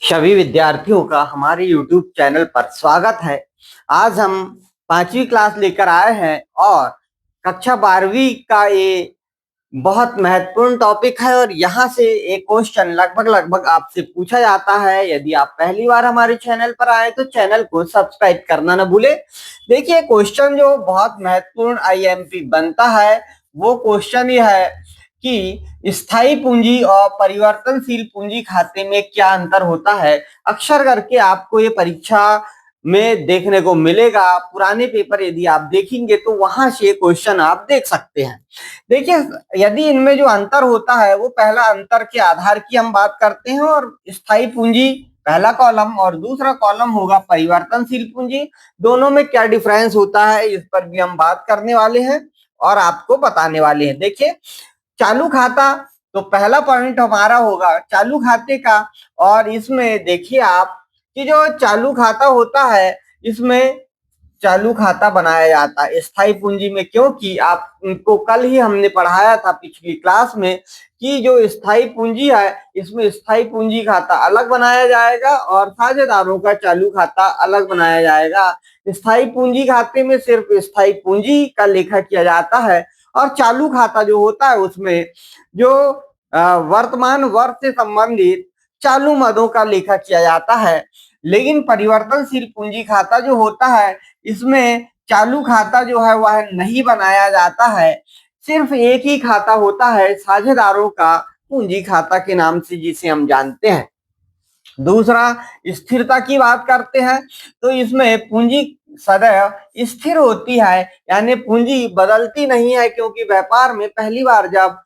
सभी विद्यार्थियों का हमारे YouTube चैनल पर स्वागत है। आज हम 5वीं क्लास लेकर आए हैं और कक्षा 12वीं का ये बहुत महत्वपूर्ण टॉपिक है और यहाँ से एक क्वेश्चन लगभग आपसे पूछा जाता है। यदि आप पहली बार हमारे चैनल पर आए तो चैनल को सब्सक्राइब करना न भूले। देखिए, क्वेश्चन जो बहुत महत्वपूर्ण आईएमपी बनता है वो क्वेश्चन ये है कि स्थायी पूंजी और परिवर्तनशील पूंजी खाते में क्या अंतर होता है। अक्सर करके आपको ये परीक्षा में देखने को मिलेगा। पुराने पेपर यदि आप देखेंगे तो वहां से क्वेश्चन आप देख सकते हैं। देखिए, यदि इनमें जो अंतर होता है वो पहला अंतर के आधार की हम बात करते हैं और स्थायी पूंजी पहला कॉलम और दूसरा कॉलम होगा परिवर्तनशील पूंजी। दोनों में क्या डिफरेंस होता है इस पर भी हम बात करने वाले हैं और आपको बताने वाले हैं। देखिए, चालू खाता तो पहला पॉइंट हमारा होगा चालू खाते का। और इसमें देखिए आप कि जो चालू खाता होता है इसमें चालू खाता बनाया जाता है स्थायी पूंजी में, क्योंकि आपको कल ही हमने पढ़ाया था पिछली क्लास में कि जो स्थायी पूंजी है इसमें स्थायी पूंजी खाता अलग बनाया जाएगा और साझेदारों का चालू खाता अलग बनाया जाएगा। स्थायी पूंजी खाते में सिर्फ स्थायी पूंजी का लेखा किया जाता है और चालू खाता जो होता है उसमें जो वर्तमान वर्ष से संबंधित चालू मदों का लेखा किया जाता है। लेकिन परिवर्तनशील पूंजी खाता जो होता है इसमें चालू खाता जो है वह नहीं बनाया जाता है। सिर्फ एक ही खाता होता है साझेदारों का पूंजी खाता के नाम से, जिसे हम जानते हैं। दूसरा, स्थिरता की बात करते हैं तो इसमें पूंजी सदैव स्थिर होती है, यानी पूंजी बदलती नहीं है, क्योंकि व्यापार में पहली बार जब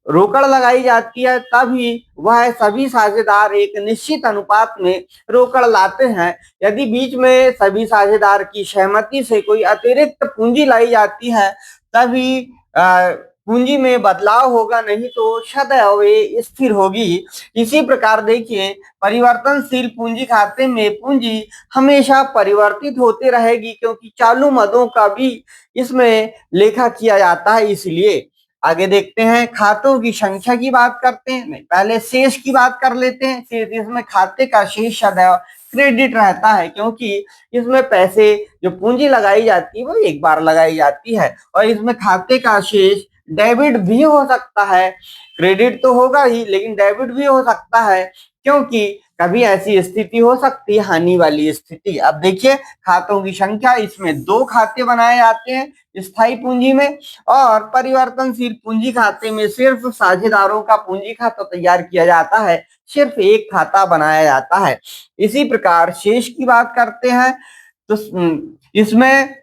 रोकड़ लगाई जाती है तभी वह सभी साझेदार एक निश्चित अनुपात में रोकड़ लाते हैं। यदि बीच में सभी साझेदार की सहमति से कोई अतिरिक्त पूंजी लाई जाती है तभी पूंजी में बदलाव होगा, नहीं तो सदैव ये स्थिर होगी। इसी प्रकार देखिए, परिवर्तनशील पूंजी खाते में पूंजी हमेशा परिवर्तित होती रहेगी, क्योंकि चालू मदों का भी इसमें लेखा किया जाता है। इसलिए आगे देखते हैं, खातों की संख्या की बात करते हैं, नहीं पहले शेष की बात कर लेते हैं। शेष, इसमें खाते का शेष सदैव क्रेडिट रहता है, क्योंकि इसमें पैसे जो पूंजी लगाई जाती है वो एक बार लगाई जाती है और इसमें खाते का शेष डेबिट भी हो सकता है। क्रेडिट तो होगा ही लेकिन डेबिट भी हो सकता है, क्योंकि कभी ऐसी स्थिति हो सकती है हानि वाली स्थिति। अब देखिए, खातों की संख्या, इसमें 2 खाते बनाए जाते हैं स्थायी पूंजी में और परिवर्तनशील पूंजी खाते में सिर्फ साझेदारों का पूंजी खाता तैयार किया जाता है, सिर्फ एक खाता बनाया जाता है। इसी प्रकार शेष की बात करते हैं तो इसमें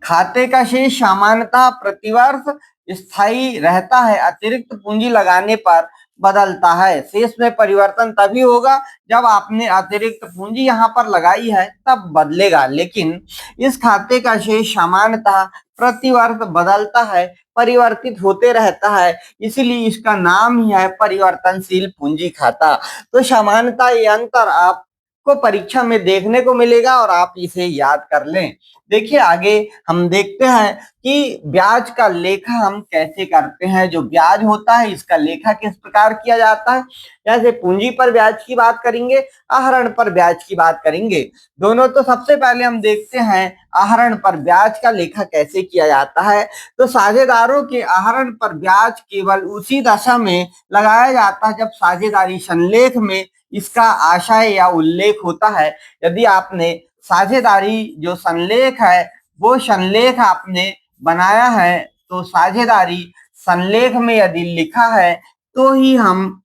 खाते का शेष सामान्यतः प्रतिवर्ष स्थायी रहता है, अतिरिक्त पूंजी लगाने पर बदलता है। शेष में परिवर्तन तभी होगा जब आपने अतिरिक्त पूंजी यहाँ पर लगाई है तब बदलेगा, लेकिन इस खाते का शेष सामान्यतः प्रतिवर्ष बदलता है, परिवर्तित होते रहता है, इसलिए इसका नाम ही है परिवर्तनशील पूंजी खाता। तो सामान्यतः ये अंतर आपको परीक्षा में देखने को मिलेगा और आप इसे याद कर लें। देखिए, आगे हम देखते हैं कि ब्याज का लेखा हम कैसे करते हैं। जो ब्याज होता है इसका लेखा किस प्रकार किया जाता है, जैसे पूंजी पर ब्याज की बात करेंगे, आहरण पर ब्याज की बात करेंगे दोनों। तो सबसे पहले हम देखते हैं आहरण पर ब्याज का लेखा कैसे किया जाता है। तो साझेदारों के आहरण पर ब्याज केवल उसी दशा में लगाया जाता है जब साझेदारी संलेख में इसका आशय या उल्लेख होता है। यदि आपने साझेदारी जो संलेख है वो संलेख आपने बनाया है तो साझेदारी संलेख में यदि लिखा है तो ही हम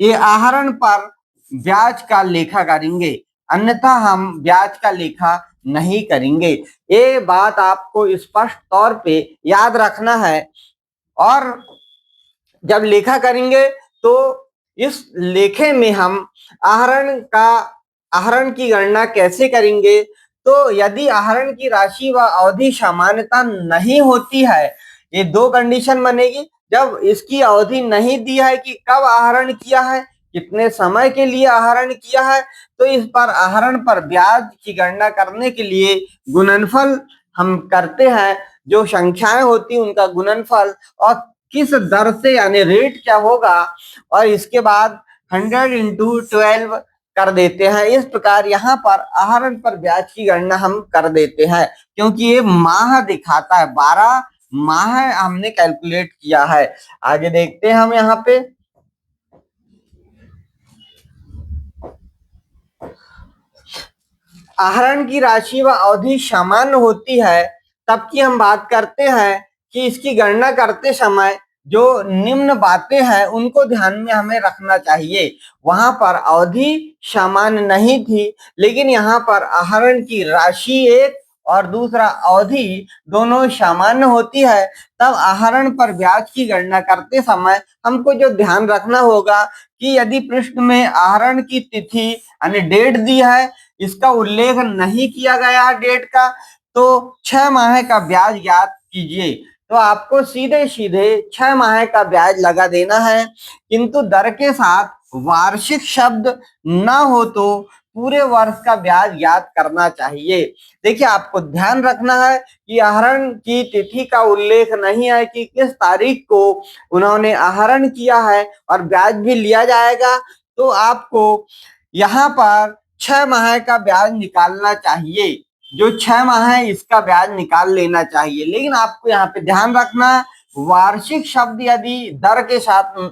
ये आहरण पर ब्याज का लेखा करेंगे, अन्यथा हम ब्याज का लेखा नहीं करेंगे। ये बात आपको स्पष्ट तौर पे याद रखना है। और जब लेखा करेंगे तो इस लेखे में हम आहरण की गणना कैसे करेंगे। तो यदि आहरण की राशि व अवधि सामान्यता नहीं होती है, ये 2 कंडीशन बनेगी। जब इसकी अवधि नहीं दी है कि कब आहरण किया है, कितने समय के लिए आहरण किया है, तो इस पर आहरण पर ब्याज की गणना करने के लिए गुणनफल हम करते हैं। जो संख्याएं होती हैं उनका गुणनफल और किस दर से, यानी रेट क्या होगा, और इसके बाद 100 × 12 कर देते हैं। इस प्रकार यहाँ पर आहरण पर ब्याज की गणना हम कर देते हैं, क्योंकि ये माह दिखाता है, 12 माह हमने कैलकुलेट किया है। आगे देखते हैं हम यहाँ पे आहरण की राशि व अवधि समान होती है तब की हम बात करते हैं कि इसकी गणना करते समय जो निम्न बातें हैं उनको ध्यान में हमें रखना चाहिए। वहां पर अवधि समान नहीं थी, लेकिन यहाँ पर आहरण की राशि एक और दूसरा अवधि दोनों सामान्य होती है। तब आहरण पर ब्याज की गणना करते समय हमको जो ध्यान रखना होगा कि यदि पृष्ठ में आहरण की तिथि यानी डेट दी है, इसका उल्लेख नहीं किया गया डेट का, तो 6 माह का ब्याज ज्ञात कीजिए। तो आपको सीधे सीधे 6 माह का ब्याज लगा देना है, किंतु दर के साथ वार्षिक शब्द ना हो तो पूरे वर्ष का ब्याज ज्ञात करना चाहिए। देखिए, आपको ध्यान रखना है कि आहरण की तिथि का उल्लेख नहीं है कि किस तारीख को उन्होंने आहरण किया है और ब्याज भी लिया जाएगा। तो आपको यहाँ पर 6 माह का ब्याज निकालना चाहिए, जो 6 माह है इसका ब्याज निकाल लेना चाहिए। लेकिन आपको यहाँ पे ध्यान रखना है, वार्षिक शब्द यदि दर के साथ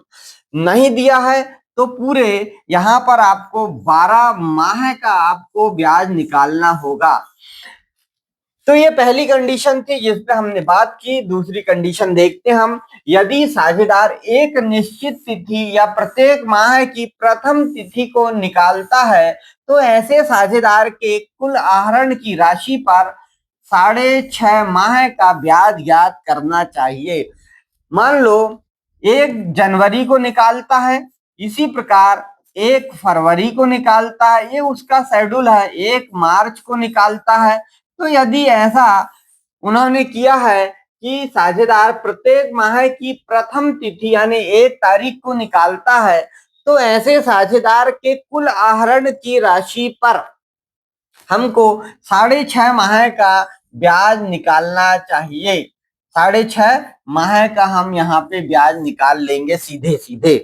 नहीं दिया है तो पूरे यहाँ पर आपको 12 माह का आपको ब्याज निकालना होगा। तो ये पहली कंडीशन थी जिस पे हमने बात की। दूसरी कंडीशन देखते हैं हम, यदि साझेदार एक निश्चित तिथि या प्रत्येक माह की प्रथम तिथि को निकालता है तो ऐसे साझेदार के कुल आहरण की राशि पर 6.5 माह का ब्याज ज्ञात करना चाहिए। मान लो 1 जनवरी को निकालता है, इसी प्रकार 1 फरवरी को निकालता है, ये उसका शेड्यूल है। 1 मार्च को निकालता है। तो यदि ऐसा उन्होंने किया है कि साझेदार प्रत्येक माह की प्रथम तिथि यानी 1 तारीख को निकालता है, तो ऐसे साझेदार के कुल आहरण की राशि पर हमको 6.5 माह का ब्याज निकालना चाहिए। 6.5 माह का हम यहाँ पे ब्याज निकाल लेंगे सीधे सीधे।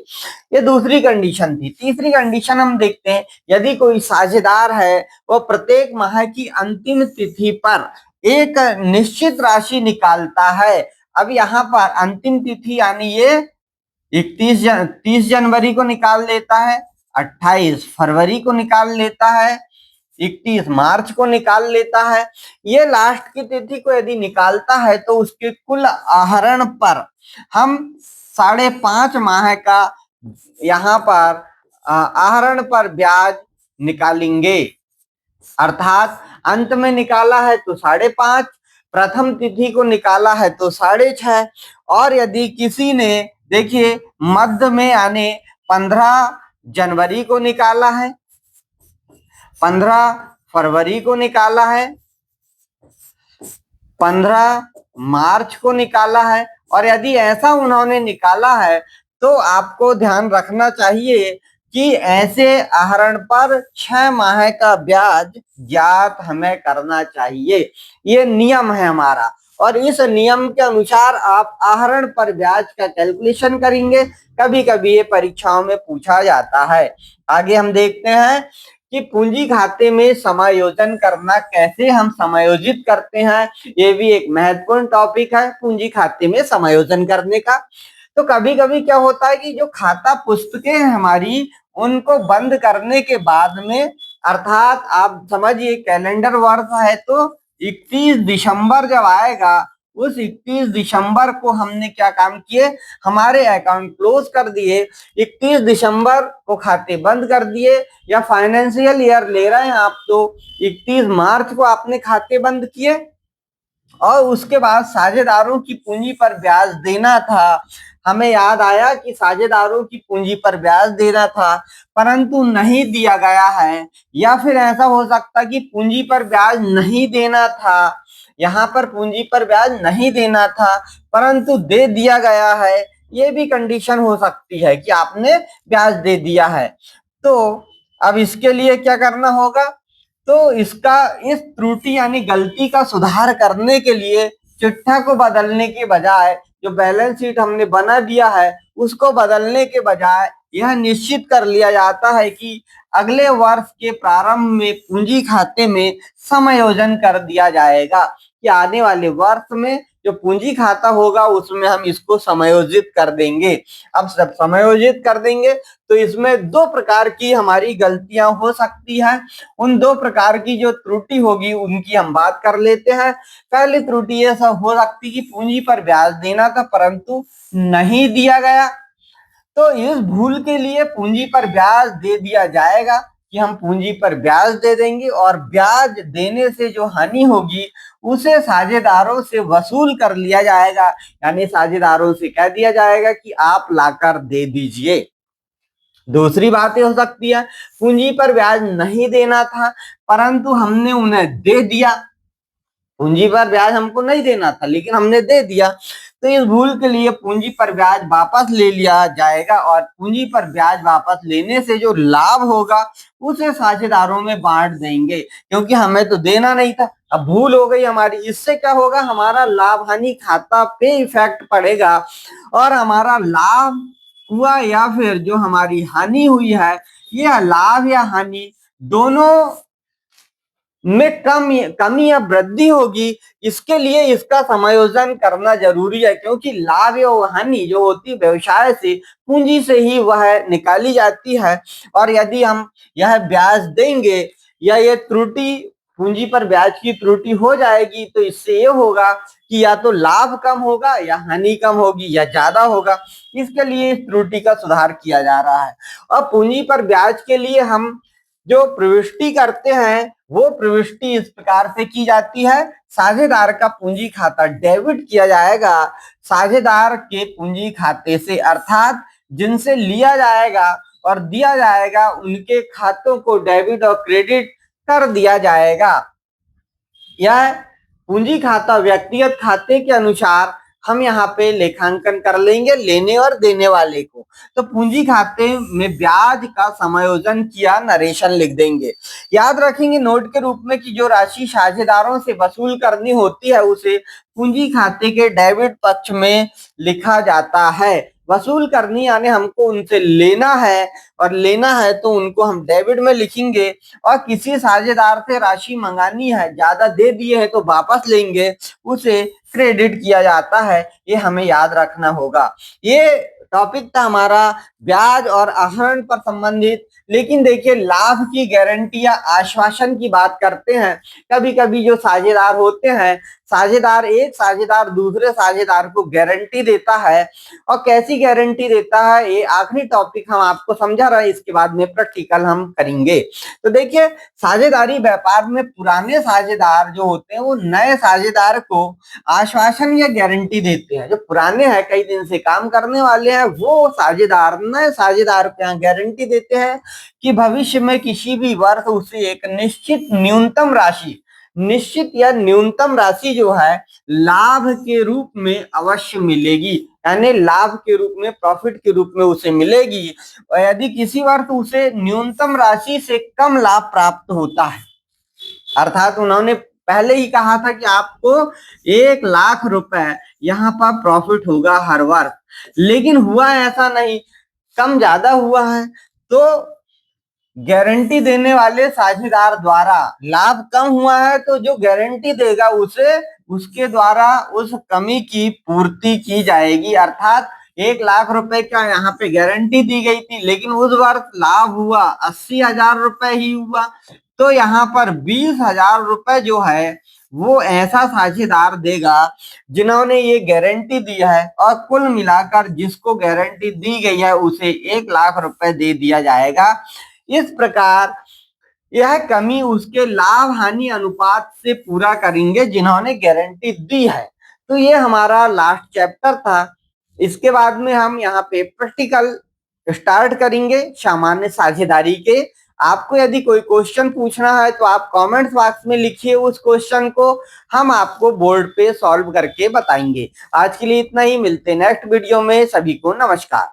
ये दूसरी कंडीशन थी। तीसरी कंडीशन हम देखते हैं, यदि कोई साझेदार है वो प्रत्येक माह की अंतिम तिथि पर एक निश्चित राशि निकालता है। अब यहाँ पर अंतिम तिथि यानी ये 30 जनवरी को निकाल लेता है, 28 फरवरी को निकाल लेता है, 31 मार्च को निकाल लेता है। ये लास्ट की तिथि को यदि निकालता है तो उसके कुल आहरण पर हम 5.5 माह का यहाँ पर आहरण पर ब्याज निकालेंगे। अर्थात अंत में निकाला है तो 5.5, प्रथम तिथि को निकाला है तो 6.5, और यदि किसी ने देखिए मध्य में यानी 15 जनवरी को निकाला है, 15 फरवरी को निकाला है, 15 मार्च को निकाला है, और यदि ऐसा उन्होंने निकाला है तो आपको ध्यान रखना चाहिए कि ऐसे आहरण पर 6 माह का ब्याज ज्ञात हमें करना चाहिए। ये नियम है हमारा, और इस नियम के अनुसार आप आहरण पर ब्याज का कैलकुलेशन करेंगे। कभी कभी ये परीक्षाओं में पूछा जाता है। आगे हम देखते हैं कि पूंजी खाते में समायोजन करना, कैसे हम समायोजित करते हैं। ये भी एक महत्वपूर्ण टॉपिक है, पूंजी खाते में समायोजन करने का। तो कभी कभी क्या होता है कि जो खाता पुस्तकें हैं हमारी, उनको बंद करने के बाद में, अर्थात आप समझिए कैलेंडर वर्ष है तो 31 दिसंबर जब आएगा, उस 31 दिसंबर को हमने क्या काम किए, हमारे अकाउंट क्लोज कर दिए। 31 दिसंबर को खाते बंद कर दिए, या फाइनेंशियल ईयर ले रहे हैं आप तो 31 मार्च को आपने खाते बंद किए, और उसके बाद साझेदारों की पूंजी पर ब्याज देना था। हमें याद आया कि साझेदारों की पूंजी पर ब्याज देना था, परंतु नहीं दिया गया है। या फिर ऐसा हो सकता कि पूंजी पर ब्याज नहीं देना था, यहाँ पर पूंजी पर ब्याज नहीं देना था परंतु दे दिया गया है। ये भी कंडीशन हो सकती है कि आपने ब्याज दे दिया है। तो अब इसके लिए क्या करना होगा, तो इसका इस त्रुटि यानी गलती का सुधार करने के लिए चिट्ठा को बदलने के बजाय, जो बैलेंस शीट हमने बना दिया है उसको बदलने के बजाय यह निश्चित कर लिया जाता है कि अगले वर्ष के प्रारंभ में पूंजी खाते में समायोजन कर दिया जाएगा कि आने वाले वर्ष में जो पूंजी खाता होगा उसमें हम इसको समायोजित कर देंगे। अब सब समायोजित कर देंगे तो इसमें दो प्रकार की हमारी गलतियां हो सकती है। उन दो प्रकार की जो त्रुटि होगी उनकी हम बात कर लेते हैं। पहली त्रुटि ये सब हो सकती कि पूंजी पर ब्याज देना था परंतु नहीं दिया गया, तो इस भूल के लिए पूंजी पर ब्याज दे दिया जाएगा कि हम पूंजी पर ब्याज दे देंगे और ब्याज देने से जो हानि होगी उसे साझेदारों से वसूल कर लिया जाएगा, यानी साझेदारों से कह दिया जाएगा कि आप लाकर दे दीजिए। दूसरी बात ये हो सकती है पूंजी पर ब्याज नहीं देना था परंतु हमने उन्हें दे दिया। पूंजी पर ब्याज हमको नहीं देना था लेकिन हमने दे दिया, तो इस भूल के लिए पूंजी पर ब्याज वापस ले लिया जाएगा और पूंजी पर ब्याज वापस लेने से जो लाभ होगा उसे साझेदारों में बांट देंगे, क्योंकि हमें तो देना नहीं था। अब भूल हो गई हमारी, इससे क्या होगा हमारा लाभ हानि खाता पे इफेक्ट पड़ेगा और हमारा लाभ हुआ या फिर जो हमारी हानि हुई है, यह लाभ या हानि दोनों में कमी या वृद्धि होगी। इसके लिए इसका समायोजन करना जरूरी है, क्योंकि लाभ या हानि जो होती व्यवसाय से पूंजी से ही वह निकाली जाती है। और यदि हम यह ब्याज देंगे या ये त्रुटि पूंजी पर ब्याज की त्रुटि हो जाएगी तो इससे ये होगा कि या तो लाभ कम होगा या हानि कम होगी या ज्यादा होगा। इसके लिए इस त्रुटि का सुधार किया जा रहा है। और पूंजी पर ब्याज के लिए हम जो प्रविष्टि करते हैं वो प्रविष्टि इस प्रकार से की जाती है। साझेदार का पूंजी खाता डेबिट किया जाएगा साझेदार के पूंजी खाते से, अर्थात जिनसे लिया जाएगा और दिया जाएगा उनके खातों को डेबिट और क्रेडिट कर दिया जाएगा। यह पूंजी खाता व्यक्तिगत खाते के अनुसार हम यहाँ पे लेखांकन कर लेंगे लेने और देने वाले को। तो पूंजी खाते में ब्याज का समायोजन किया नरेशन लिख देंगे। याद रखेंगे नोट के रूप में कि जो राशि साझेदारों से वसूल करनी होती है उसे पूंजी खाते के डेबिट पक्ष में लिखा जाता है। वसूल करनी यानी हमको उनसे लेना है और लेना है तो उनको हम डेबिट में लिखेंगे। और किसी साझेदार से राशि मंगानी है, ज्यादा दे दिए हैं तो वापस लेंगे, उसे क्रेडिट किया जाता है। ये हमें याद रखना होगा। ये टॉपिक था हमारा ब्याज और आहरण पर संबंधित। लेकिन देखिए लाभ की गारंटी या आश्वासन की बात करते हैं। कभी कभी जो साझेदार होते हैं, एक साझेदार दूसरे साझेदार को गारंटी देता है। और कैसी गारंटी देता है ये आखिरी टॉपिक हम आपको समझा रहे हैं, इसके बाद में प्रैक्टिकल हम करेंगे। तो देखिए साझेदारी व्यापार में पुराने साझेदार जो होते हैं वो नए साझेदार को आश्वासन या गारंटी देते हैं। जो पुराने हैं कई दिन से काम करने वाले हैं वो साझेदार नए साझेदार को यहाँ गारंटी देते हैं कि भविष्य में किसी भी वर्ष उसे एक निश्चित राशि जो है लाभ के रूप में अवश्य मिलेगी, यानी लाभ के रूप में प्रॉफिट के रूप में उसे मिलेगी। और यदि किसी वर्ष उसे न्यूनतम राशि से कम लाभ प्राप्त होता है, अर्थात उन्होंने पहले ही कहा था कि आपको 1,00,000 रुपए यहाँ पर प्रॉफिट होगा हर वर्ष, लेकिन हुआ ऐसा नहीं, कम ज्यादा हुआ है, तो गारंटी देने वाले साझेदार द्वारा लाभ कम हुआ है तो जो गारंटी देगा उसे उसके द्वारा उस कमी की पूर्ति की जाएगी। अर्थात 1,00,000 रुपए का यहाँ पे गारंटी दी गई थी लेकिन उस वर्ष लाभ हुआ 80,000 रुपए ही हुआ, तो यहाँ पर 20,000 रुपए जो है वो ऐसा साझेदार देगा जिन्होंने ये गारंटी दी है और कुल मिलाकर जिसको गारंटी दी गई है उसे 1,00,000 रुपए दे दिया जाएगा। इस प्रकार यह कमी उसके लाभ हानि अनुपात से पूरा करेंगे जिन्होंने गारंटी दी है। तो ये हमारा लास्ट चैप्टर था। इसके बाद में हम यहाँ पे प्रैक्टिकल स्टार्ट करेंगे सामान्य साझेदारी के। आपको यदि कोई क्वेश्चन पूछना है तो आप कमेंट्स बॉक्स में लिखिए, उस क्वेश्चन को हम आपको बोर्ड पे सॉल्व करके बताएंगे। आज के लिए इतना ही, मिलते हैं नेक्स्ट वीडियो में। सभी को नमस्कार।